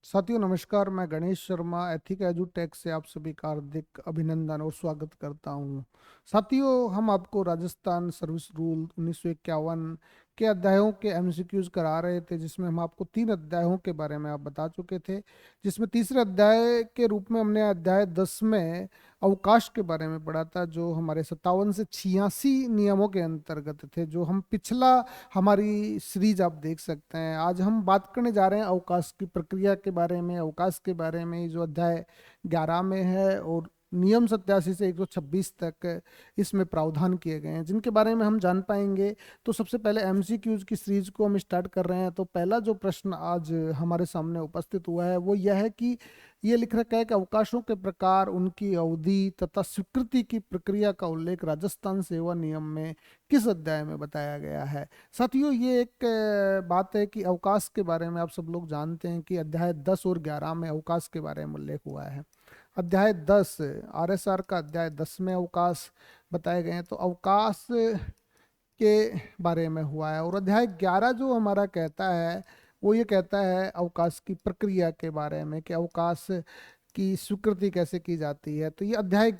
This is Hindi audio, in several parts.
साथियों नमस्कार। मैं गणेश शर्मा एथिका एजुटेक से आप सभी का हार्दिक अभिनंदन और स्वागत करता हूं। साथियों, हम आपको राजस्थान सर्विस रूल 1951 के अध्यायों के एमसीक्यूज करा रहे थे, जिसमें हम आपको 3 अध्यायों के बारे में आप बता चुके थे। जिसमें तीसरे अध्याय के रूप में हमने अध्याय 10 में अवकाश के बारे में पढ़ा था, जो हमारे 57 से 86 नियमों के अंतर्गत थे, जो हम पिछला हमारी सीरीज आप देख सकते हैं। आज हम बात करने जा रहे हैं अवकाश की प्रक्रिया के बारे में, अवकाश के बारे में, जो अध्याय 11 में है और नियम 87 से 126 तक इसमें प्रावधान किए गए हैं, जिनके बारे में हम जान पाएंगे। तो सबसे पहले एमसीक्यूज की सीरीज को हम स्टार्ट कर रहे हैं। तो पहला जो प्रश्न आज हमारे सामने उपस्थित हुआ है वो यह है कि ये लिख रखा है कि अवकाशों के प्रकार, उनकी अवधि तथा स्वीकृति की प्रक्रिया का उल्लेख राजस्थान सेवा नियम में किस अध्याय में बताया गया है। साथियों, ये एक बात है कि अवकाश के बारे में आप सब लोग जानते हैं कि अध्याय 10 और 11 में अवकाश के बारे में उल्लेख हुआ है। अध्याय 10 आरएसआर का अध्याय 10 में अवकाश बताए गए हैं, तो अवकाश के बारे में हुआ है। और अध्याय 11 जो हमारा कहता है वो ये कहता है अवकाश की प्रक्रिया के बारे में, कि अवकाश की स्वीकृति कैसे की जाती है। तो ये अध्याय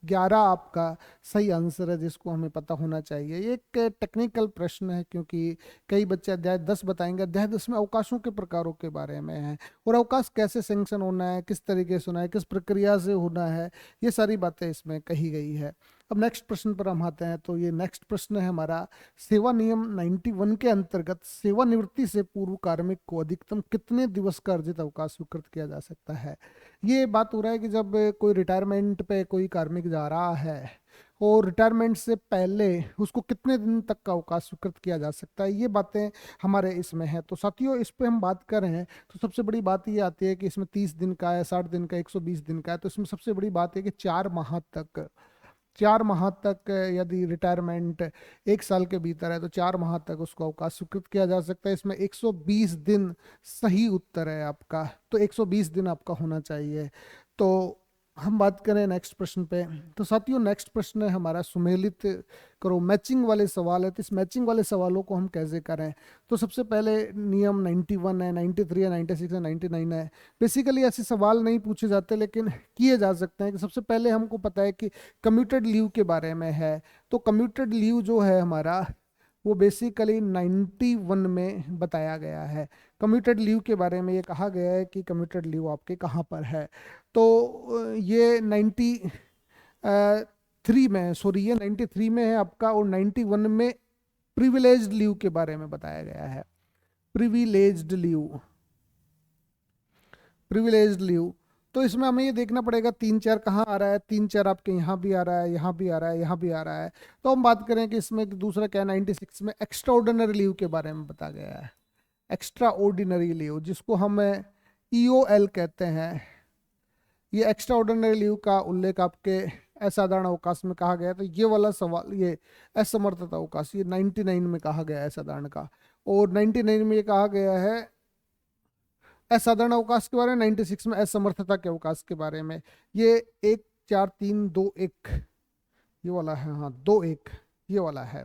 11 आपका सही आंसर है, जिसको हमें पता होना चाहिए। ये एक टेक्निकल प्रश्न है, क्योंकि कई बच्चे अध्याय 10 बताएंगे। अध्याय 10 में अवकाशों के प्रकारों के बारे में है, और अवकाश कैसे सैंक्शन होना है, किस तरीके से होना है, किस प्रक्रिया से होना है, ये सारी बातें इसमें कही गई है। अब नेक्स्ट प्रश्न पर हम आते हैं। तो ये नेक्स्ट प्रश्न है हमारा, सेवा नियम 91 के अंतर्गत सेवानिवृत्ति से पूर्व कार्मिक को अधिकतम कितने दिवस का अर्जित अवकाश स्वीकृत किया जा सकता है। ये बात हो रहा है कि जब कोई रिटायरमेंट पे कोई कार्मिक जा रहा है और रिटायरमेंट से पहले उसको कितने दिन तक का अवकाश स्वीकृत किया जा सकता है, ये बातें हमारे इसमें है। तो साथियों, इस पे हम बात कर रहे हैं तो सबसे बड़ी बात ये आती है कि इसमें 30 दिन का है, 60 दिन का, 120 दिन का है। तो इसमें सबसे बड़ी बात है कि 4 माह तक यदि रिटायरमेंट 1 साल के भीतर है तो 4 माह तक उसको अवकाश स्वीकृत किया जा सकता है। इसमें 120 दिन सही उत्तर है आपका, तो 120 दिन आपका होना चाहिए। तो हम बात करें नेक्स्ट प्रश्न पे। तो साथियों, नेक्स्ट प्रश्न है हमारा, सुमेलित करो, मैचिंग वाले सवाल है। तो इस मैचिंग वाले सवालों को हम कैसे करें। तो सबसे पहले नियम 91 है, 93 है, 96 है, 99 है। बेसिकली ऐसे सवाल नहीं पूछे जाते, लेकिन किए जा सकते हैं। कि सबसे पहले हमको पता है कि कम्यूटेड लीव के बारे में है। तो कम्यूटेड लीव जो है हमारा, वो बेसिकली 91 में बताया गया है। कम्यूटेड लीव के बारे में ये कहा गया है कि कम्यूटेड लीव आपके कहाँ पर है। तो ये 93 में, सॉरी, ये 93 में है आपका, और 91 में प्रिविलेज्ड लीव के बारे में बताया गया है। Privileged leave, privileged leave. तो इसमें हमें ये देखना पड़ेगा 3-4 कहाँ आ रहा है। 3-4 आपके यहाँ भी आ रहा है, यहाँ भी आ रहा है, यहाँ भी आ रहा है। तो हम बात करें कि इसमें दूसरा क्या है, 96 में एक्स्ट्रा ऑर्डिनरी लीव के बारे में बताया गया है। एक्स्ट्रा ऑर्डिनरी लीव, जिसको हम ईओएल कहते हैं। ये एक्स्ट्रा ऑर्डिनरी लीव का उल्लेख आपके असाधारण अवकाश में कहा गया है। तो ये वाला सवाल, ये असमर्थता अवकाश, ये 99 में कहा गया है असाधारण का, और 99 में ये कहा गया है असाधारण अवकाश के बारे में, 96 में असमर्थता के अवकाश के बारे में। ये 1-4-3-2-1 ये वाला है, हाँ 2-1 ये वाला है।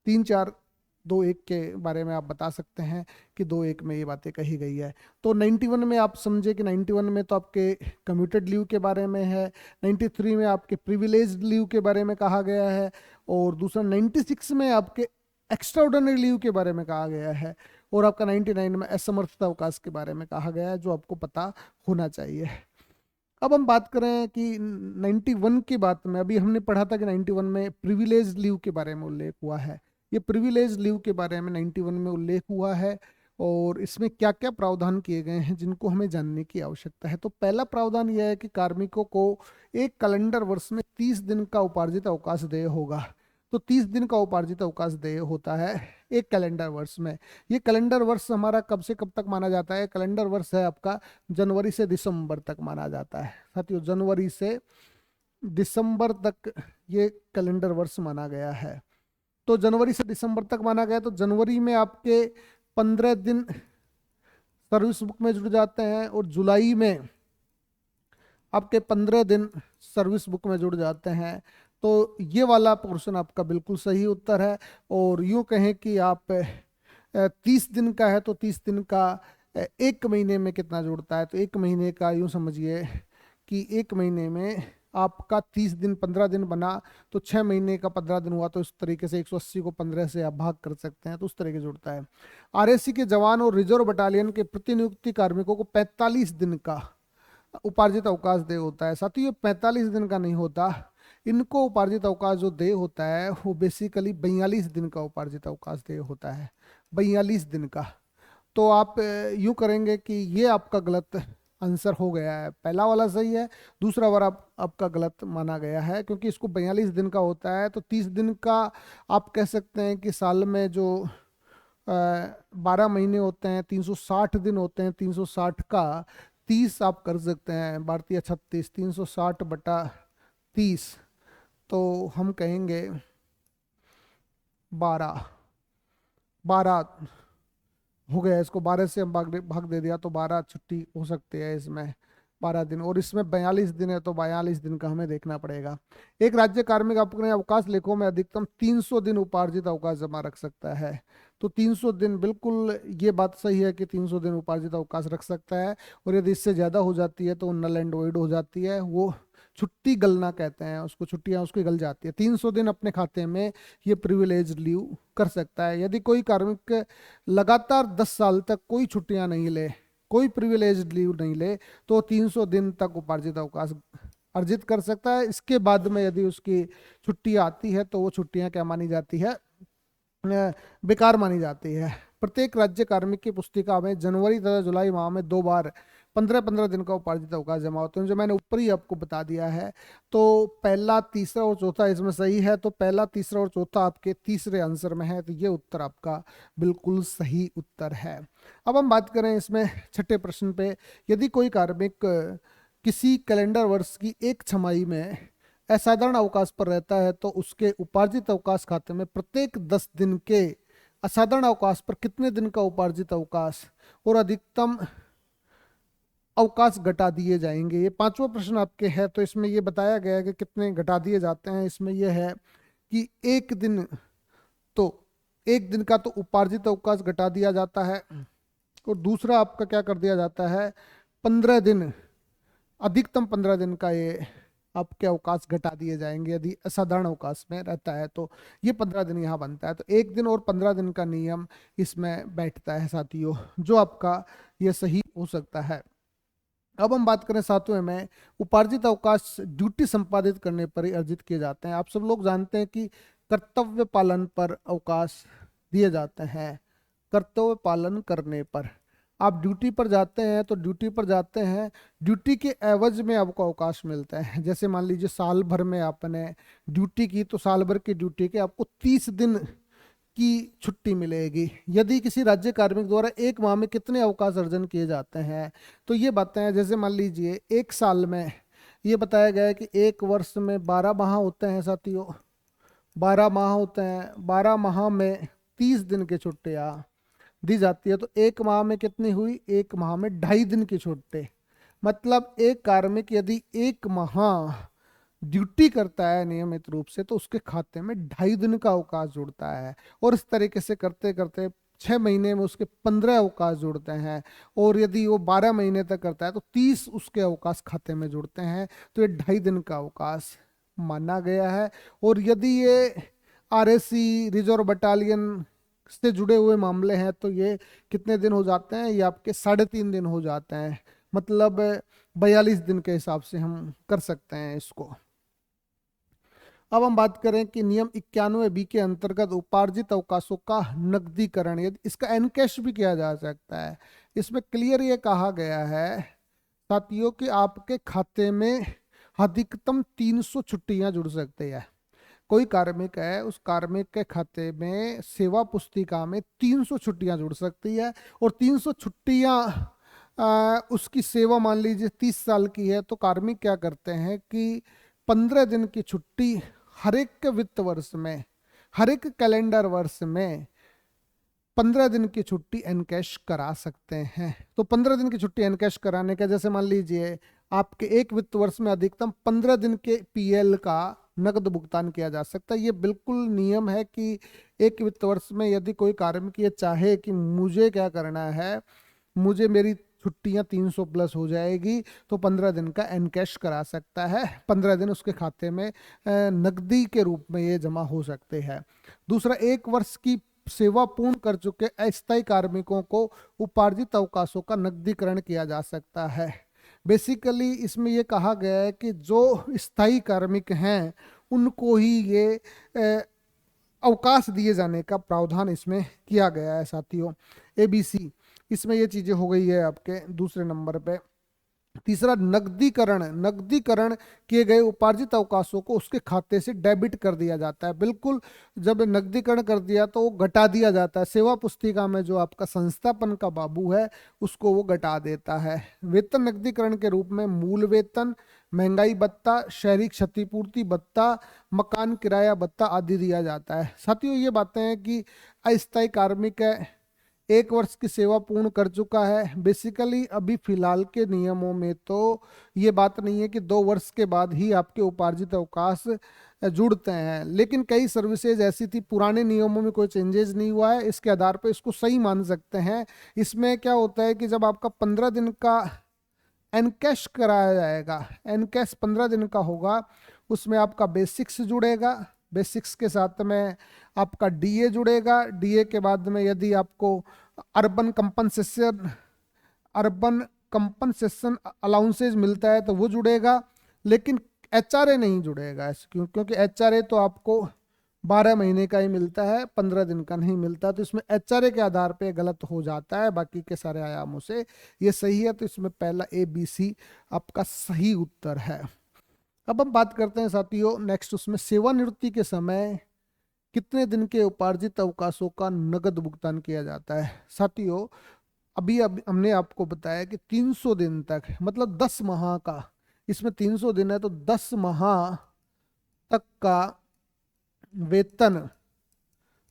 3-4-2-1 के बारे में आप बता सकते हैं कि 2-1 में ये बातें कही गई है। तो 91 में आप समझे कि 91 में तो आपके कम्यूटेड लीव के बारे में है, 93 में आपके प्रिविलेज्ड लीव के बारे में कहा गया है, और दूसरा 96 में आपके एक्स्ट्रा ऑर्डिनरी लीव के बारे में कहा गया है, और आपका 99 में असमर्थता अवकाश के बारे में कहा गया है, जो आपको पता होना चाहिए। अब हम बात करें कि 91 की बात में, अभी हमने पढ़ा था कि 91 में प्रिविलेज लीव के बारे में उल्लेख हुआ है। ये प्रिविलेज लीव के बारे में 91 में उल्लेख हुआ है, और इसमें क्या क्या प्रावधान किए गए हैं जिनको हमें जानने की आवश्यकता है। तो पहला प्रावधान यह है कि कार्मिकों को एक कैलेंडर वर्ष में 30 दिन का उपार्जित अवकाश देय होगा। तो 30 दिन का उपार्जित अवकाश देय होता है एक कैलेंडर वर्ष में। ये कैलेंडर वर्ष हमारा कब से कब तक माना जाता है। कैलेंडर वर्ष है आपका जनवरी से दिसंबर तक माना जाता है। साथियों, जनवरी से दिसंबर तक ये कैलेंडर वर्ष माना गया है। तो जनवरी से दिसंबर तक माना गया, तो जनवरी में आपके 15 दिन सर्विस बुक में जुड़ जाते हैं, और जुलाई में आपके 15 दिन सर्विस बुक में जुड़ जाते हैं। तो ये वाला पोर्शन आपका बिल्कुल सही उत्तर है। और यूँ कहें कि आप 30 दिन का है तो 30 दिन का एक महीने में कितना जुड़ता है, तो एक महीने का यूं समझिए कि एक महीने में आपका 30 दिन 15 दिन बना, तो 6 महीने का 15 दिन हुआ, तो इस तरीके से 180 को 15 से आप भाग कर सकते हैं, तो उस तरीके जुड़ता है। आरएसी के जवान और रिजर्व बटालियन के प्रतिनियुक्ति कार्मिकों को 45 दिन का उपार्जित अवकाश दे होता है। साथ ही ये 45 दिन का नहीं होता, इनको उपार्जित अवकाश जो दे होता है वो बेसिकली 42 दिन का उपार्जित अवकाश दे होता है, 42 दिन का। तो आप यूं करेंगे कि ये आपका गलत आंसर हो गया है, पहला वाला सही है, दूसरा वाला आपका गलत माना गया है, क्योंकि इसको 42 दिन का होता है। तो 30 दिन का आप कह सकते हैं कि साल में जो 12 महीने होते हैं, 360 दिन होते हैं, 360 का 30 आप कर सकते हैं, भारतीय 36, 360/30, तो हम कहेंगे 12 12 हो गया। इसको 12 से हम भाग दे दिया, तो 12 छुट्टी हो सकती है इसमें, 12 दिन, और इसमें 42 दिन है, तो 42 दिन का हमें देखना पड़ेगा। एक राज्य कार्मिक अपने अवकाश लेखों में अधिकतम 300 दिन उपार्जित अवकाश जमा रख सकता है। तो 300 दिन, बिल्कुल ये बात सही है कि 300 दिन उपार्जित अवकाश रख सकता है, और यदि इससे ज़्यादा हो जाती है तो नल एंड वॉइड हो जाती है, वो छुट्टी गलना कहते हैं उसको, छुट्टियां उसकी गल जाती है। 300 दिन अपने खाते में ये प्रिविलेज लीव कर सकता है। यदि कोई कार्मिक लगातार 10 साल तक कोई छुट्टियां नहीं ले, कोई प्रिविलेज लीव नहीं ले, तो 300 दिन तक उपार्जित अवकाश अर्जित कर सकता है। इसके बाद में यदि उसकी छुट्टी आती है तो वो छुट्टियां क्या मानी जाती है, बेकार मानी जाती है। प्रत्येक राज्य कार्मिक की पुस्तिका में जनवरी तथा जुलाई माह में 2 बार 15-15 दिन का उपार्जित अवकाश जमा होते हैं, जो मैंने ऊपर ही आपको बता दिया है। तो पहला, तीसरा और चौथा इसमें सही है, तो पहला, तीसरा और चौथा आपके तीसरे आंसर में है, तो ये उत्तर आपका बिल्कुल सही उत्तर है। अब हम बात करें इसमें छठे प्रश्न पे, यदि कोई कार्मिक किसी कैलेंडर वर्ष की एक छमाही में असाधारण अवकाश पर रहता है, तो उसके उपार्जित अवकाश खाते में प्रत्येक 10 दिन के असाधारण अवकाश पर कितने दिन का उपार्जित अवकाश और अधिकतम अवकाश घटा दिए जाएंगे। ये पांचवा प्रश्न आपके है, तो इसमें ये बताया गया है कि कितने घटा दिए जाते हैं। इसमें यह है कि तो एक दिन का तो उपार्जित अवकाश घटा दिया जाता है, और दूसरा आपका क्या कर दिया जाता है, 15 दिन, अधिकतम 15 दिन का ये आपके अवकाश घटा दिए जाएंगे यदि असाधारण अवकाश में रहता है, तो ये 15 दिन यहाँ बनता है। तो एक दिन और 15 दिन का नियम इसमें बैठता है साथियों, जो आपका ये सही हो सकता है। अब हम बात करें सातवें में, उपार्जित अवकाश ड्यूटी संपादित करने पर ही अर्जित किए जाते हैं। आप सब लोग जानते हैं कि कर्तव्य पालन पर अवकाश दिए जाते हैं। कर्तव्य पालन करने पर आप ड्यूटी पर जाते हैं, तो ड्यूटी पर जाते हैं, ड्यूटी के एवज में आपको अवकाश मिलता है। जैसे मान लीजिए साल भर में आपने ड्यूटी की, तो साल भर की ड्यूटी के आपको 30 दिन की छुट्टी मिलेगी। यदि किसी राज्य कार्मिक द्वारा एक माह में कितने अवकाश अर्जन किए जाते हैं, तो ये बातें हैं। जैसे मान लीजिए एक साल में ये बताया गया है कि एक वर्ष में 12 माह होते हैं साथियों, 12 माह होते हैं, 12 माह में 30 दिन की छुट्टियां दी जाती है। तो एक माह में कितनी हुई, एक माह में 2.5 दिन की छुट्टी। मतलब एक कार्मिक यदि एक माह ड्यूटी करता है नियमित रूप से, तो उसके खाते में 2.5 दिन का अवकाश जुड़ता है, और इस तरीके से करते करते 6 महीने में उसके 15 अवकाश जुड़ते हैं, और यदि वो 12 महीने तक करता है तो 30 उसके अवकाश खाते में जुड़ते हैं। तो ये 2.5 दिन का अवकाश माना गया है। और यदि ये आरएसी रिजर्व बटालियन से जुड़े हुए मामले हैं, तो ये कितने दिन हो जाते हैं, ये आपके 3.5 दिन हो जाते हैं। मतलब 42 दिन के हिसाब से हम कर सकते हैं इसको। अब हम बात करें कि नियम 91 बी के अंतर्गत उपार्जित अवकाशों का नकदीकरण, यदि इसका एनकैश भी किया जा सकता है। इसमें क्लियर ये कहा गया है साथियों कि आपके खाते में अधिकतम 300 छुट्टियां जुड़ सकती है। कोई कार्मिक है, उस कार्मिक के खाते में सेवा पुस्तिका में 300 छुट्टियां जुड़ सकती है, और 300 छुट्टियां उसकी सेवा मान लीजिए 30 साल की है, तो कार्मिक क्या करते हैं कि 15 दिन की छुट्टी हर एक वित्त वर्ष में, हर एक कैलेंडर वर्ष में 15 दिन की छुट्टी एनकैश करा सकते हैं। तो 15 दिन की छुट्टी एनकैश कराने का, जैसे मान लीजिए आपके एक वित्त वर्ष में अधिकतम 15 दिन के पीएल का नकद भुगतान किया जा सकता है। ये बिल्कुल नियम है कि एक वित्त वर्ष में यदि कोई कार्मिक ये चाहे कि मुझे क्या करना है मुझे मेरी छुट्टियां 300 प्लस हो जाएगी तो 15 दिन का एनकैश करा सकता है, 15 दिन उसके खाते में नकदी के रूप में ये जमा हो सकते हैं। दूसरा, 1 वर्ष की सेवा पूर्ण कर चुके अस्थायी कार्मिकों को उपार्जित अवकाशों का नकदीकरण किया जा सकता है। बेसिकली इसमें ये कहा गया है कि जो स्थायी कार्मिक हैं उनको ही ये अवकाश दिए जाने का प्रावधान इसमें किया गया है साथियों। ABC इसमें ये चीजें हो गई है आपके दूसरे नंबर पे। तीसरा, नकदीकरण। नकदीकरण किए गए उपार्जित अवकाशों को उसके खाते से डेबिट कर दिया जाता है। बिल्कुल, जब नकदीकरण कर दिया तो वो घटा दिया जाता है। सेवा पुस्तिका में जो आपका संस्थापन का बाबू है उसको वो घटा देता है। वेतन नकदीकरण के रूप में मूल वेतन, महंगाई भत्ता, शहरी क्षतिपूर्ति भत्ता, मकान किराया भत्ता आदि दिया जाता है। साथियों, ये बातें हैं कि अस्थायी कार्मिक है, 1 वर्ष की सेवा पूर्ण कर चुका है। बेसिकली अभी फिलहाल के नियमों में तो ये बात नहीं है कि 2 वर्ष के बाद ही आपके उपार्जित अवकाश जुड़ते हैं, लेकिन कई सर्विसेज ऐसी थी, पुराने नियमों में कोई चेंजेस नहीं हुआ है, इसके आधार पर इसको सही मान सकते हैं। इसमें क्या होता है कि जब आपका 15 दिन का एनकैश कराया जाएगा, एनकैश 15 दिन का होगा, उसमें आपका बेसिक्स जुड़ेगा, बेसिक्स के साथ में आपका DA जुड़ेगा, DA के बाद में यदि आपको अर्बन कंपनसेशन अलाउंसेज मिलता है तो वो जुड़ेगा, लेकिन HRA नहीं जुड़ेगा। क्योंकि HRA तो आपको 12 महीने का ही मिलता है, 15 दिन का नहीं मिलता, तो इसमें HRA के आधार पे गलत हो जाता है, बाकी के सारे आयामों से ये सही है। तो इसमें पहला ABC आपका सही उत्तर है। अब हम बात करते हैं साथियों नेक्स्ट, उसमें सेवानिवृत्ति के समय कितने दिन के उपार्जित अवकाशों का नगद भुगतान किया जाता है। साथियों, अभी हमने आपको बताया कि 300 दिन तक, मतलब 10 माह का, इसमें 300 दिन है तो 10 माह तक का वेतन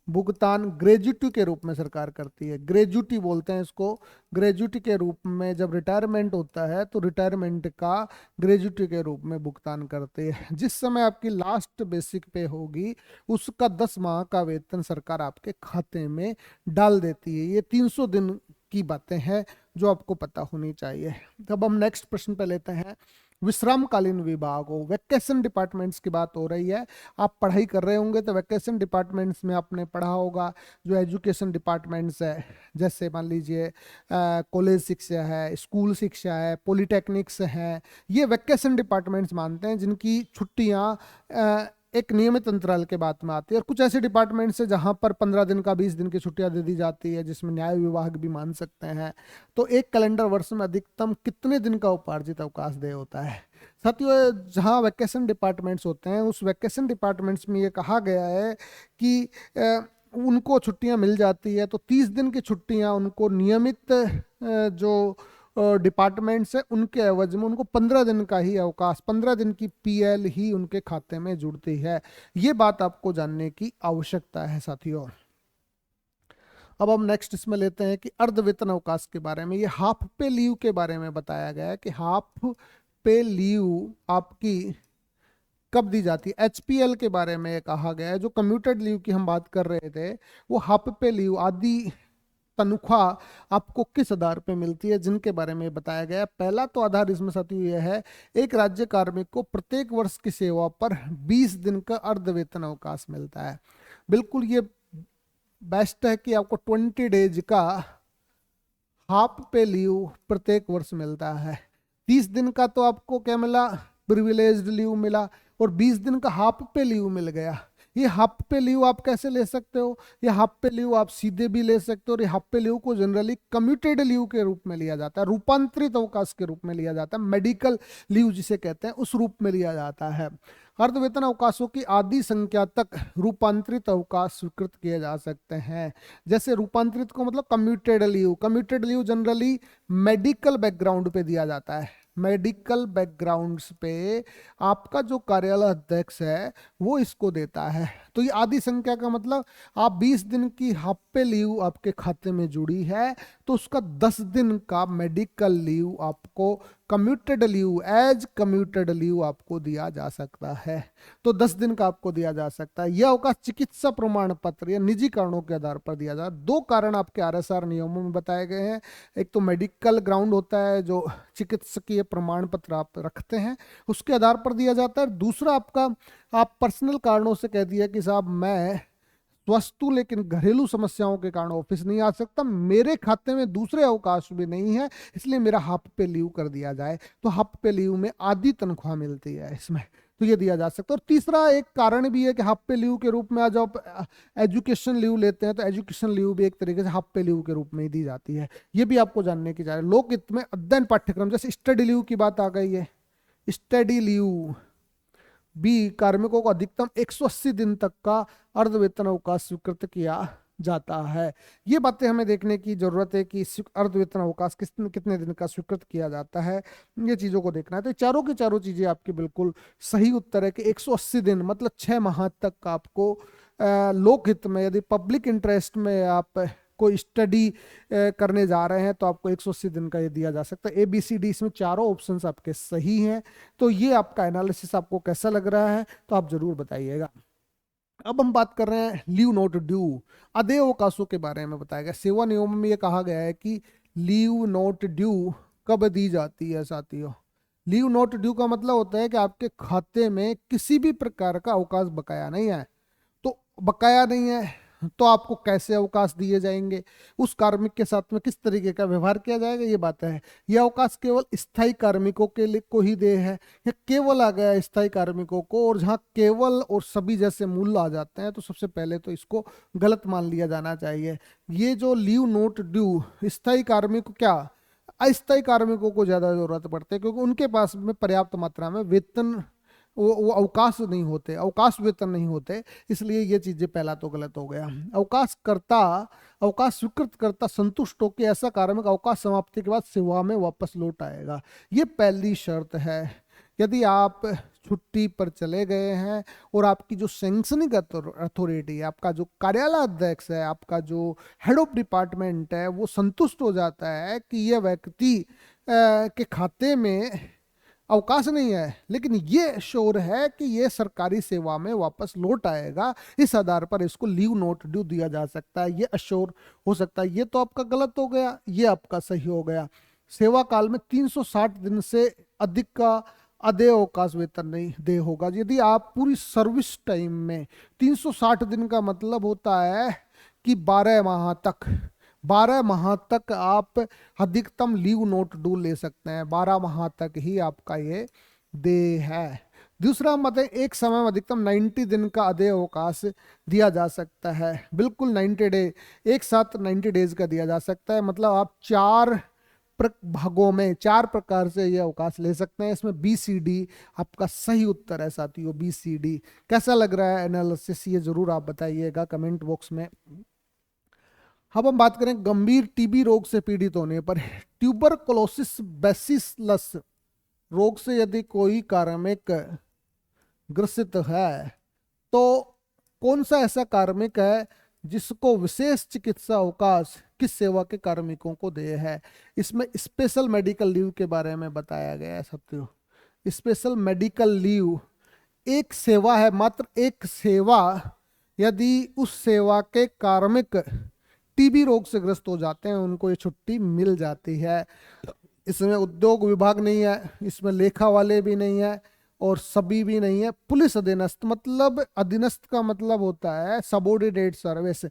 भुगतान ग्रेजुटी के रूप में सरकार करती है। ग्रेजुटी बोलते हैं इसको। ग्रेजुटी के रूप में जब रिटायरमेंट होता है तो रिटायरमेंट का ग्रेजुटी के रूप में भुगतान करते हैं। जिस समय आपकी लास्ट बेसिक पे होगी उसका 10 माह का वेतन सरकार आपके खाते में डाल देती है। ये 300 दिन की बातें हैं जो आपको पता होनी चाहिए। अब हम नेक्स्ट प्रश्न पे लेते हैं। विश्रामकालीन विभागों, वैकेशन डिपार्टमेंट्स की बात हो रही है। आप पढ़ाई कर रहे होंगे तो वैकेशन डिपार्टमेंट्स में आपने पढ़ा होगा जो एजुकेशन डिपार्टमेंट्स है, जैसे मान लीजिए कॉलेज शिक्षा है, स्कूल शिक्षा है, पॉलिटेक्निक्स है, ये वैकेशन डिपार्टमेंट्स मानते हैं जिनकी छुट्टियां एक नियमित अंतराल के बाद में आती है। और कुछ ऐसे डिपार्टमेंट्स है जहां पर 15 दिन का 20 दिन की छुट्टियां दे दी जाती है, जिसमें न्याय विभाग भी मान सकते हैं। तो एक कैलेंडर वर्ष में अधिकतम कितने दिन का उपार्जित अवकाश देय होता है। साथियों, जहां वैकेशन डिपार्टमेंट्स होते हैं उस वैकेशन डिपार्टमेंट्स में ये कहा गया है कि उनको छुट्टियां मिल जाती है तो 30 दिन की छुट्टियां उनको नियमित जो डिपार्टमेंट्स है उनके एवज में उनको 15 दिन का ही अवकाश, 15 दिन की PL ही उनके खाते में जुड़ती है। ये बात आपको जानने की आवश्यकता है साथियों। अब हम नेक्स्ट इसमें लेते हैं कि अर्ध वेतन अवकाश के बारे में। ये हाफ पे लीव के बारे में बताया गया है कि हाफ पे लीव आपकी कब दी जाती है। HPL के बारे में कहा गया है। जो कम्यूटेड लीव की हम बात कर रहे थे वो हाफ पे लीव आदि तनख्वाह आपको किस आधार पे मिलती है, जिनके बारे में बताया गया। पहला तो आधार इसमें साथियों यह है, एक राज्य कार्मिक को प्रत्येक वर्ष की सेवा पर 20 दिन का अर्ध वेतन अवकाश मिलता है। बिल्कुल ये बेस्ट है कि आपको 20 डेज का हाफ पे लीव प्रत्येक वर्ष मिलता है। 30 दिन का तो आपको क्या मिला, प्रिविलेज्ड लीव मिला, और 20 दिन का हाफ पे लीव मिल गया। ये हाफ पे लीव आप कैसे ले सकते हो, ये हाफ पे लीव आप सीधे भी ले सकते हो, और ये हाफ पे लीव को जनरली कम्यूटेड लीव के रूप में लिया जाता है, रूपांतरित अवकाश के रूप में लिया जाता है, मेडिकल लीव जिसे कहते हैं उस रूप में लिया जाता है। अर्धवेतन अवकाशों की आधी संख्या तक रूपांतरित अवकाश स्वीकृत किए जा सकते हैं। जैसे रूपांतरित को मतलब commuted leave, commuted leave generally medical background पे दिया जाता है। मेडिकल बैकग्राउंड्स पे आपका जो कार्यालय अध्यक्ष है वो इसको देता है। तो ये आधी संख्या का मतलब आप 20 दिन की हाफ पे लीव आपके खाते में जुड़ी है तो उसका 10 दिन का मेडिकल लीव आपको commuted leave as commuted leave आपको दिया जा सकता है। तो 10 दिन का आपको दिया जा सकता है। यह अवकाश चिकित्सा प्रमाण पत्र या निजी कारणों के आधार पर दिया जाता है। 2 कारण आपके आरएसआर नियमों में बताए गए हैं। एक तो मेडिकल ग्राउंड होता है जो चिकित्सकीय प्रमाण पत्र आप रखते हैं उसके आधार पर दिया जाता है। दूसरा आपका आप पर्सनल कारणों से कह दिया कि साहब मैं स्वस्थ हूं लेकिन घरेलू समस्याओं के कारण ऑफिस नहीं आ सकता, मेरे खाते में दूसरे अवकाश भी नहीं है इसलिए मेरा हाफ पे लीव कर दिया जाए। तो हाफ पे लीव में आधी तनख्वाह मिलती है इसमें, तो ये दिया जा सकता है। और तीसरा एक कारण भी है कि हाफ पे लीव के रूप में आज आप एजुकेशन लीव लेते हैं तो एजुकेशन लीव भी एक तरीके से हाफ पे लीव के रूप में ही दी जाती है। ये भी आपको जानने की चाहिए। लोक हित में अध्ययन पाठ्यक्रम जैसे स्टडी लीव की बात आ गई है, स्टडी लीव बी कार्मिकों को अधिकतम 180 दिन तक का अर्धवेतन अवकाश स्वीकृत किया जाता है। ये बातें हमें देखने की जरूरत है कि अर्धवेतन अवकाश कितने दिन का स्वीकृत किया जाता है, ये चीजों को देखना है। तो चारों की चारों चीजें आपकी बिल्कुल सही उत्तर है कि 180 दिन मतलब 6 माह तक का आपको लोकहित में यदि पब्लिक इंटरेस्ट में आप कोई स्टडी करने जा रहे हैं तो आपको 180 दिन का ये दिया जा सकता है। ABCD इसमें चारों ऑप्शंस आपके सही हैं। तो ये आपका एनालिसिस आपको कैसा लग रहा है तो आप जरूर बताइएगा। अब हम बात कर रहे हैं लीव नॉट ड्यू, अदेय अवकाशों के बारे में बताया गया। सेवा नियम में ये कहा गया है कि लीव नॉट ड्यू कब दी जाती है साथियों। लीव नॉट ड्यू का मतलब होता है कि आपके खाते में किसी भी प्रकार का अवकाश बकाया नहीं है। तो बकाया नहीं है तो आपको कैसे अवकाश दिए जाएंगे, उस कार्मिक के साथ में किस तरीके का व्यवहार किया जाएगा, ये बात है। यह अवकाश केवल स्थायी कार्मिकों के लिए को ही दे है, या केवल आ गया स्थायी कार्मिकों को। और जहाँ केवल और सभी जैसे मूल्य आ जाते हैं तो सबसे पहले तो इसको गलत मान लिया जाना चाहिए। ये जो लीव नॉट ड्यू स्थायी कार्मिक क्या अस्थायी कार्मिकों को ज्यादा जरूरत पड़ती है क्योंकि उनके पास में पर्याप्त मात्रा में वेतन वो अवकाश नहीं होते, अवकाश वेतन नहीं होते, इसलिए ये चीजें पहला तो गलत हो गया। अवकाश स्वीकृत करता संतुष्ट हो कि ऐसा कार्मिक अवकाश समाप्ति के बाद सेवा में वापस लौट आएगा, ये पहली शर्त है। यदि आप छुट्टी पर चले गए हैं और आपकी जो सैंक्शनिंग अथॉरिटी है, आपका जो कार्यालय अध्यक्ष है, आपका जो हेड ऑफ डिपार्टमेंट है, वो संतुष्ट हो जाता है कि यह व्यक्ति के खाते में अवकाश नहीं है लेकिन ये श्योर है कि ये सरकारी सेवा में वापस लौट आएगा, इस आधार पर इसको लीव नॉट ड्यू दिया जा सकता है। ये अश्योर हो सकता है। ये तो आपका गलत हो गया, ये आपका सही हो गया। सेवा काल में 360 दिन से अधिक का अदेय अवकाश वेतन नहीं दे होगा। यदि आप पूरी सर्विस टाइम में 360 दिन का मतलब होता है कि 12 माह तक आप अधिकतम लीव नॉट ड्यू ले सकते हैं। 12 माह तक ही आपका ये दे है। दूसरा मत है एक समय में अधिकतम 90 दिन का अदेय अवकाश दिया जा सकता है। बिल्कुल 90 डे एक साथ 90 डेज का दिया जा सकता है। मतलब आप 4 भागों में 4 प्रकार से ये अवकाश ले सकते हैं। इसमें BCD आपका सही उत्तर है साथियों। BCD कैसा लग रहा है एनालिसिस, ये जरूर आप बताइएगा कमेंट बॉक्स में। अब हम बात करें गंभीर टीबी रोग से पीड़ित होने पर। ट्यूबरकुलोसिस बैसिलस रोग से यदि कोई कार्मिक ग्रसित है तो कौन सा ऐसा कार्मिक है जिसको विशेष चिकित्सा अवकाश किस सेवा के कार्मिकों को दे है। इसमें स्पेशल मेडिकल लीव के बारे में बताया गया है साथियों। स्पेशल मेडिकल लीव एक सेवा है, मात्र एक सेवा। यदि उस सेवा के कार्मिक टीबी रोग से ग्रस्त हो जाते हैं उनको ये छुट्टी मिल जाती है। इसमें उद्योग विभाग नहीं है, इसमें लेखा वाले भी नहीं है और सभी भी नहीं है। पुलिस अधीनस्थ, मतलब अधीनस्थ का मतलब होता है सबऑर्डिनेट सर्विस,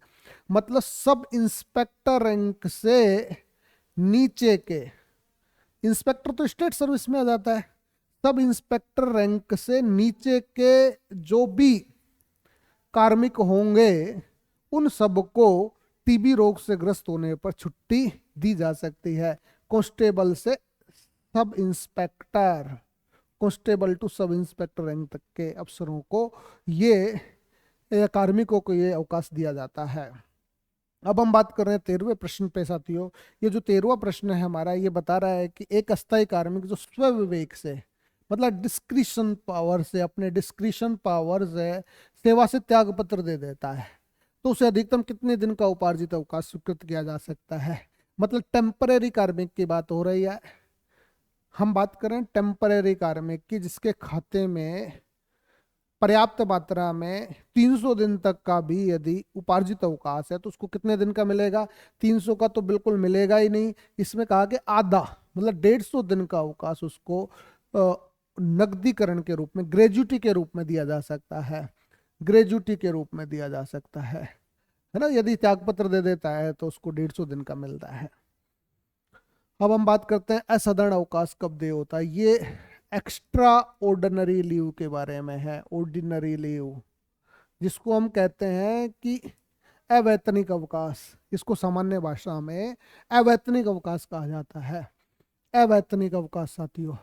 मतलब सब इंस्पेक्टर रैंक से नीचे के। इंस्पेक्टर तो स्टेट सर्विस में आ जाता है। सब इंस्पेक्टर रैंक से नीचे के जो भी कार्मिक होंगे उन सबको टीबी रोग से ग्रस्त होने पर छुट्टी दी जा सकती है। कांस्टेबल से sub inspector, constable to sub inspector rank तक के अफसरों को ये कार्मिकों को ये अवकाश दिया जाता है। अब हम बात कर रहे हैं 13वें प्रश्न पे साथियों। ये जो 13वां प्रश्न है हमारा, ये बता रहा है कि एक अस्थायी कार्मिक जो स्व विवेक से, मतलब डिस्क्रिशन पावर से, अपने डिस्क्रिशन पावर से सेवा से त्याग पत्र दे देता है तो उसे अधिकतम कितने दिन का उपार्जित अवकाश स्वीकृत किया जा सकता है। मतलब टेम्परेरी कार्मिक की बात हो रही है, हम बात करें टेम्परेरी कार्मिक की जिसके खाते में पर्याप्त मात्रा में 300 दिन तक का भी यदि उपार्जित अवकाश है तो उसको कितने दिन का मिलेगा। 300 का तो बिल्कुल मिलेगा ही नहीं, इसमें कहा कि आधा मतलब 150 दिन का अवकाश उसको नकदीकरण के रूप में, ग्रेजुटी के रूप में दिया जा सकता है, ग्रेजुटी के रूप में दिया जा सकता है ना। यदि त्यागपत्र दे देता है तो उसको 150 दिन का मिलता है। अब हम बात करते हैं असाधारण अवकाश कब दे होता है। ये एक्स्ट्रा ऑर्डिनरी लीव के बारे में है। ऑर्डिनरी लीव जिसको हम कहते हैं कि अवैतनिक अवकाश, इसको सामान्य भाषा में अवैतनिक अवकाश कहा जाता है। अवैतनिक अवकाश साथियों,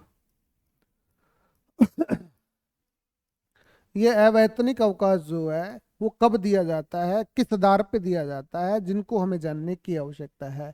ये अवैतनिक अवकाश जो है वो कब दिया जाता है, किस आधार पे दिया जाता है, जिनको हमें जानने की आवश्यकता है।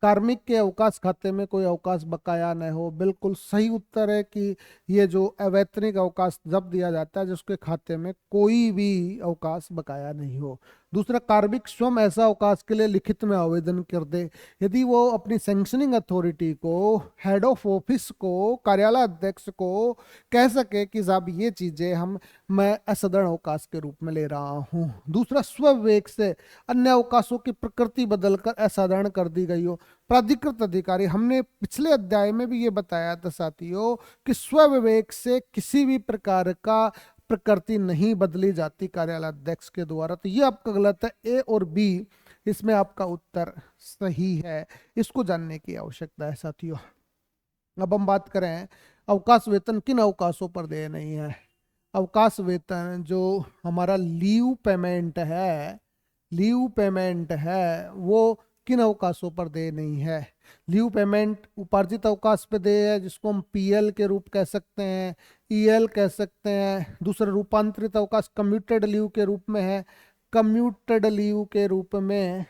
कार्मिक के अवकाश खाते में कोई अवकाश बकाया न हो, बिल्कुल सही उत्तर है कि ये जो अवैतनिक अवकाश जब दिया जाता है जिसके खाते में कोई भी अवकाश बकाया नहीं हो। दूसरा, कार्मिक स्वयं ऐसा अवकाश के लिए लिखित में आवेदन कर दे। यदि वो अपनी सैंक्शनिंग अथॉरिटी को, हेड ऑफ ऑफिस को, कार्यालय अध्यक्ष को कह सके कि साहब ये चीजें मैं असाधारण अवकाश के रूप में ले रहा हूँ। दूसरा, स्वविवेक से अन्य अवकाशों की प्रकृति बदलकर असाधारण कर दी गई हो। प्राधिकृत अधिकारी, हमने पिछले अध्याय में भी ये बताया था साथियों कि स्वविवेक से किसी भी प्रकार का प्रकृति नहीं बदली जाती कार्यालय अध्यक्ष के द्वारा। तो ये आपका गलत है, ए और बी इसमें आपका उत्तर सही है। इसको जानने की आवश्यकता है साथियों। अब हम बात करें अवकाश वेतन किन अवकाशों पर दे नहीं है। अवकाश वेतन जो हमारा लीव पेमेंट है, लीव पेमेंट है वो किन अवकाशों पर दे नहीं है। लीव पेमेंट उपार्जित अवकाश पे दे है जिसको हम पीएल के रूप कह सकते हैं, ईएल कह सकते हैं। दूसरा, रूपांतरित अवकाश कम्यूटेड लीव के रूप में है। कम्यूटेड लीव के रूप में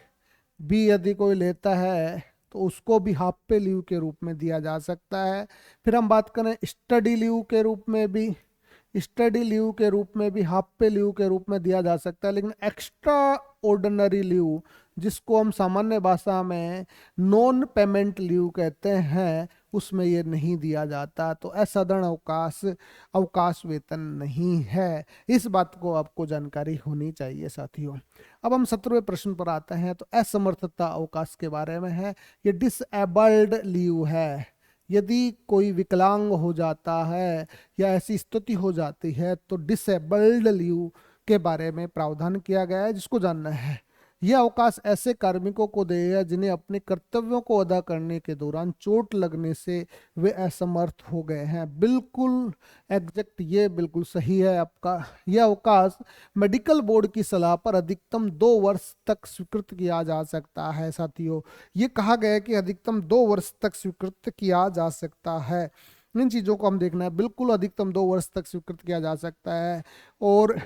भी यदि कोई लेता है तो उसको भी हाफ पे लीव के रूप में दिया जा सकता है। फिर हम बात करें स्टडी लीव के रूप में भी, स्टडी लीव के रूप में भी हाफ पे लीव के रूप में दिया जा सकता है। लेकिन एक्स्ट्रा ऑर्डिनरी लीव जिसको हम सामान्य भाषा में नॉन पेमेंट लीव कहते हैं उसमें ये नहीं दिया जाता। तो असाधारण अवकाश अवकाश वेतन नहीं है। इस बात को आपको जानकारी होनी चाहिए साथियों। अब हम 17वें प्रश्न पर आते हैं। तो असमर्थता अवकाश के बारे में है। ये डिसेबल्ड लीव है। यदि कोई विकलांग हो जाता है या ऐसी स्थिति हो जाती है तो डिसेबल्ड लीव के बारे में प्रावधान किया गया है जिसको जानना है। यह अवकाश ऐसे कार्मिकों को दिया जिन्हें अपने कर्तव्यों को अदा करने के दौरान चोट लगने से वे असमर्थ हो गए हैं। बिल्कुल एग्जैक्ट, ये बिल्कुल सही है आपका। यह अवकाश मेडिकल बोर्ड की सलाह पर अधिकतम 2 वर्ष तक स्वीकृत किया जा सकता है साथियों। ये कहा गया है कि अधिकतम 2 वर्ष तक स्वीकृत किया जा सकता है। इन चीज़ों को हम देखना है। बिल्कुल अधिकतम 2 वर्ष तक स्वीकृत किया जा सकता है। और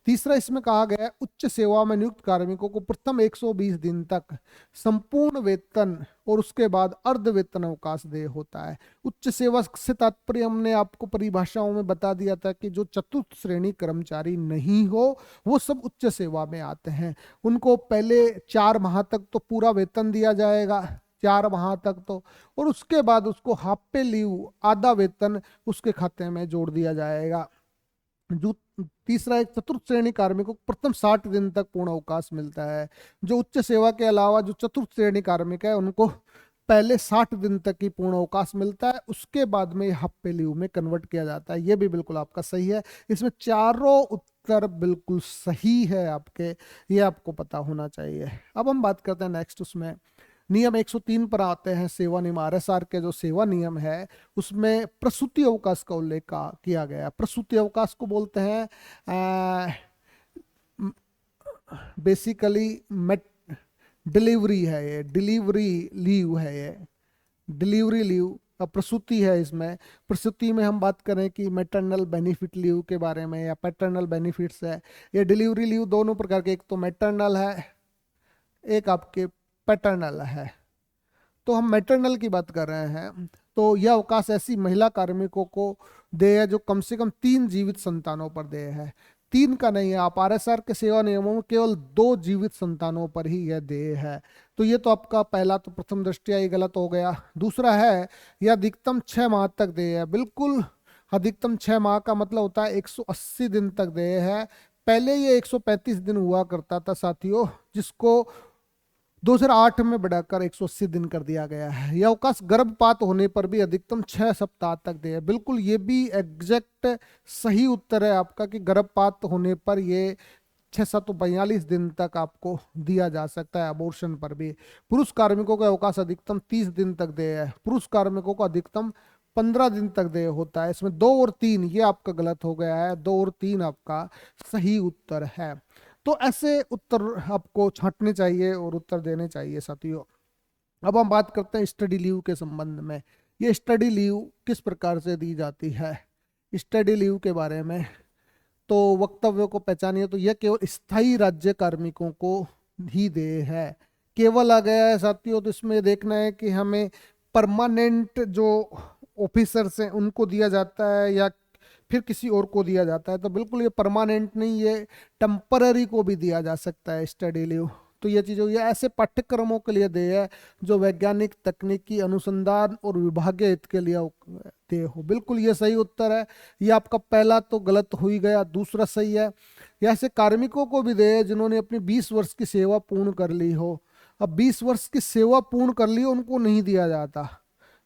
तीसरा, इसमें कहा गया है उच्च सेवा में नियुक्त कार्मिकों को प्रथम 120 दिन तक संपूर्ण वेतन और उसके बाद अर्ध वेतन अवकाश दे होता है। उच्च सेवा से तात्पर्य हमने आपको परिभाषाओं में बता दिया था कि जो चतुर्थ श्रेणी कर्मचारी नहीं हो वो सब उच्च सेवा में आते हैं। उनको पहले 4 माह तक तो पूरा वेतन दिया जाएगा, 4 माह तक तो, और उसके बाद उसको हाफ पे लीव, आधा वेतन उसके खाते में जोड़ दिया जाएगा। जो तीसरा, एक चतुर्थ श्रेणी कार्मिकों को प्रथम 60 दिन तक पूर्ण अवकाश मिलता है। जो उच्च सेवा के अलावा जो चतुर्थ श्रेणी कार्मिक है उनको पहले 60 दिन तक ही पूर्ण अवकाश मिलता है, उसके बाद में हाफ पे लीव में कन्वर्ट किया जाता है। ये भी बिल्कुल आपका सही है। इसमें चारों उत्तर बिल्कुल सही है आपके, ये आपको पता होना चाहिए। अब हम बात करते हैं नेक्स्ट, उसमें नियम 103 पर आते हैं। सेवा नियम आरएसआर के जो सेवा नियम है उसमें प्रसूति अवकाश का उल्लेख किया गया है। प्रसूति अवकाश को बोलते हैं बेसिकली डिलीवरी है, ये डिलीवरी लीव है, ये डिलीवरी लीव प्रसूति है। इसमें प्रसूति में हम बात करें कि मैटरनल बेनिफिट लीव के बारे में या पैटर्नल बेनिफिट्स है। ये डिलीवरी लीव दोनों प्रकार के, एक तो मैटरनल है, एक आपके पैटर्नल है। तो हम मैटरनल की बात कर रहे हैं। तो यह अवकाश ऐसी महिला कार्मिकों को दे है जो कम से कम 3 जीवित संतानों पर दे है। 3 का नहीं है। आप आरएसआर के सेवा नियमों में केवल 2 जीवित संतानों पर ही यह देय है। तो ये तो आपका पहला तो प्रथम दृष्टया ये गलत हो गया। दूसरा है यह अधिकतम 6 माह तक देय है। बिल्कुल, अधिकतम 6 माह का मतलब होता है 180 दिन तक देय है। पहले ये 135 दिन हुआ करता था साथियों, जिसको 2008 में बढ़ाकर 180 दिन कर दिया गया है। यह अवकाश गर्भपात होने पर भी अधिकतम 6 सप्ताह तक दे। बिल्कुल, ये भी एग्जैक्ट सही उत्तर है आपका कि गर्भपात होने पर ये 642 दिन तक आपको दिया जा सकता है। अबॉर्शन पर भी पुरुष कार्मिकों का अवकाश अधिकतम 30 दिन तक दे है। पुरुष कार्मिकों को अधिकतम 15 दिन तक दे होता है। इसमें 2 और 3 ये आपका गलत हो गया है। 2 और 3 आपका सही उत्तर है। तो ऐसे उत्तर आपको छांटने चाहिए और उत्तर देने चाहिए साथियों। अब हम बात करते हैं स्टडी लीव के संबंध में। ये स्टडी लीव किस प्रकार से दी जाती है, स्टडी लीव के बारे में तो वक्तव्य को पहचानिए। तो यह केवल स्थायी राज्य कार्मिकों को ही दे है। केवल आ गया है साथियों, तो इसमें देखना है कि हमें परमानेंट जो ऑफिसर्स हैं उनको दिया जाता है या फिर किसी और को दिया जाता है। तो बिल्कुल ये परमानेंट नहीं, ये टेम्पररी को भी दिया जा सकता है स्टडी लीव। तो ये चीज़ ये ऐसे पाठ्यक्रमों के लिए दे है जो वैज्ञानिक, तकनीकी, अनुसंधान और विभागीय हित के लिए दे हो। बिल्कुल ये सही उत्तर है। ये आपका पहला तो गलत हो ही गया, दूसरा सही है। ये ऐसे कार्मिकों को भी दे जिन्होंने अपनी 20 वर्ष की सेवा पूर्ण कर ली हो। अब 20 वर्ष की सेवा पूर्ण कर ली उनको नहीं दिया जाता।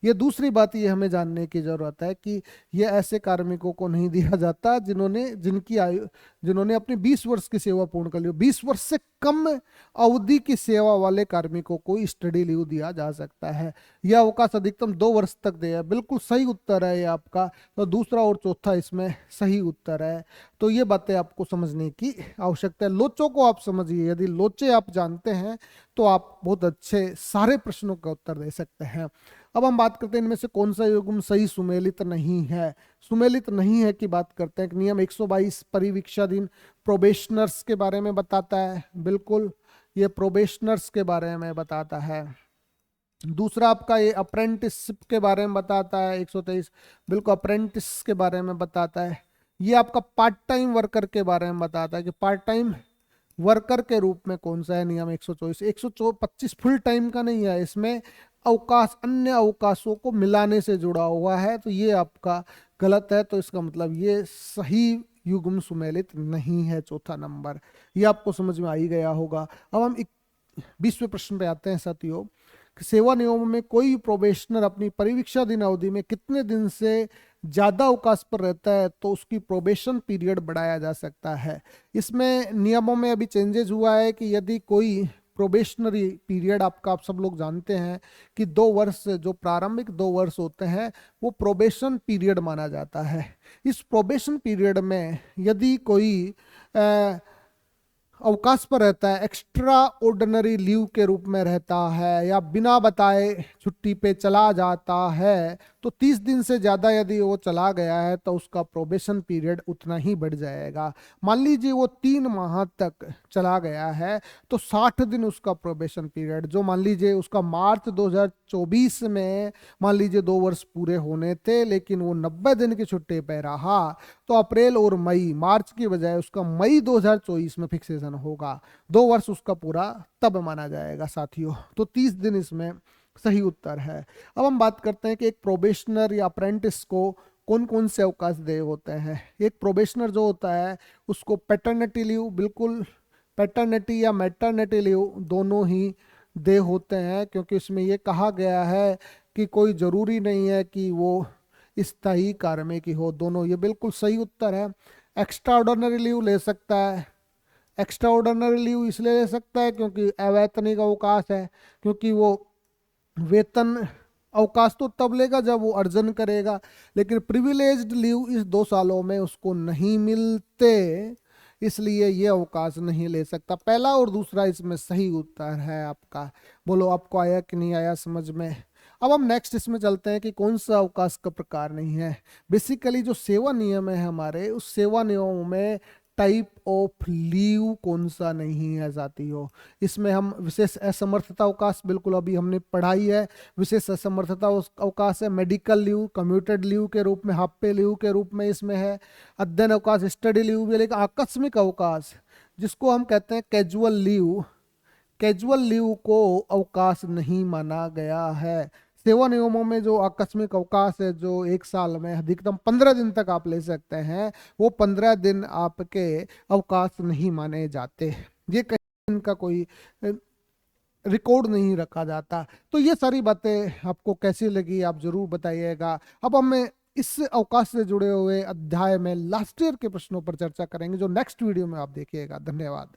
ये दूसरी बात ये हमें जानने की जरूरत है कि ये ऐसे कार्मिकों को नहीं दिया जाता जिन्होंने अपनी 20 वर्ष की सेवा पूर्ण कर ली। 20 वर्ष से कम अवधि की सेवा वाले कार्मिकों को स्टडी लीव दिया जा सकता है। यह अवकाश अधिकतम 2 वर्ष तक दिया। बिल्कुल सही उत्तर है ये आपका। तो दूसरा और चौथा इसमें सही उत्तर है। तो ये बातें आपको समझने की आवश्यकता है। लोचों को आप समझिए, यदि लोचे आप जानते हैं तो आप बहुत अच्छे सारे प्रश्नों का उत्तर दे सकते हैं। अब हम बात करते हैं इनमें से कौन सा युग्म सही सुमेलित नहीं है। सुमेलित नहीं है की बात करते हैं। नियम 122 परिवीक्षाधीन प्रोबेशनर्स के बारे में बताता है। बिल्कुल ये प्रोबेशनर्स के बारे में बताता है। दूसरा आपका ये अप्रेंटिसशिप के बारे में बताता है 123। बिल्कुल अप्रेंटिस के बारे में बताता है। ये आपका पार्ट टाइम वर्कर के बारे में बताता है कि पार्ट टाइम वर्कर के रूप में कौन सा है। नियम 124। 125 फुल टाइम का नहीं है, इसमें अवकाश अन्य अवकाशों को मिलाने से जुड़ा हुआ है। तो ये आपका गलत है। तो इसका मतलब ये सही युग्म सुमेलित नहीं है। चौथा नंबर ये आपको समझ में आ ही गया होगा। अब हम 20वें प्रश्न पे आते हैं साथियों। सेवा नियमों में कोई प्रोबेशनर अपनी परिवीक्षाधीन अवधि में कितने दिन से ज्यादा अवकाश पर रहता है तो उसकी प्रोबेशन पीरियड बढ़ाया जा सकता है। इसमें नियमों में अभी चेंजेस हुआ है कि यदि कोई प्रोबेशनरी पीरियड आपका, आप सब लोग जानते हैं कि 2 वर्ष, जो प्रारंभिक 2 वर्ष होते हैं वो प्रोबेशन पीरियड माना जाता है। इस प्रोबेशन पीरियड में यदि कोई अवकाश पर रहता है, एक्स्ट्रा ऑर्डिनरी लीव के रूप में रहता है या बिना बताए छुट्टी पे चला जाता है, तो 30 दिन से ज़्यादा यदि वो चला गया है तो उसका प्रोबेशन पीरियड उतना ही बढ़ जाएगा। मान लीजिए वो 3 माह तक चला गया है तो 60 दिन उसका प्रोबेशन पीरियड, जो मान लीजिए उसका मार्च 2024 में मान लीजिए 2 वर्ष पूरे होने थे लेकिन वो 90 दिन की छुट्टी पे रहा, तो अप्रैल और मई, मार्च की बजाय उसका मई 2024 में फिक्सेशन होगा। 2 वर्ष उसका पूरा तब माना जाएगा साथियों। तो 30 दिन इसमें सही उत्तर है। अब हम बात करते हैं कि एक प्रोबेशनर या अप्रेंटिस को कौन कौन से अवकाश दे होते हैं। एक प्रोबेशनर जो होता है उसको पैटर्निटी लीव, बिल्कुल पैटर्निटी या मैटरनिटी लीव दोनों ही दे होते हैं, क्योंकि इसमें ये कहा गया है कि कोई जरूरी नहीं है कि वो स्थायी कार्मिक हो। दोनों, ये बिल्कुल सही उत्तर है। एक्स्ट्रा ऑर्डिनरी लीव ले सकता है। एक्स्ट्रा ऑर्डिनरी लीव इसलिए ले सकता है क्योंकि अवैतनिक अवकाश है, क्योंकि वो वेतन अवकाश तो तब लेगा जब वो अर्जन करेगा, लेकिन प्रिविलेज्ड लीव इस 2 सालों में उसको नहीं मिलते, इसलिए ये अवकाश नहीं ले सकता। पहला और दूसरा इसमें सही उत्तर है आपका। बोलो आपको आया कि नहीं आया समझ में। अब हम नेक्स्ट इसमें चलते हैं कि कौन सा अवकाश का प्रकार नहीं है। बेसिकली जो सेवा नियम है हमारे, उस सेवा नियमों में टाइप ऑफ लीव कौन सा नहीं है साथियों। इसमें हम विशेष असमर्थता अवकाश बिल्कुल अभी हमने पढ़ाई है। विशेष असमर्थता अवकाश है, मेडिकल लीव, कम्यूटेड लीव के रूप में, हाफ पे लीव के रूप में इसमें है, अध्ययन अवकाश स्टडी लीव भी, लेकिन आकस्मिक अवकाश जिसको हम कहते हैं कैजुअल लीव, कैजुअल लीव को अवकाश नहीं माना गया है। सेवा नियमों में जो आकस्मिक अवकाश है, जो एक साल में अधिकतम 15 दिन तक आप ले सकते हैं, वो 15 दिन आपके अवकाश नहीं माने जाते। ये कहीं इनका कोई रिकॉर्ड नहीं रखा जाता। तो ये सारी बातें आपको कैसी लगी आप जरूर बताइएगा। अब हमें इस अवकाश से जुड़े हुए अध्याय में लास्ट ईयर के प्रश्नों पर चर्चा करेंगे, जो नेक्स्ट वीडियो में आप देखिएगा। धन्यवाद।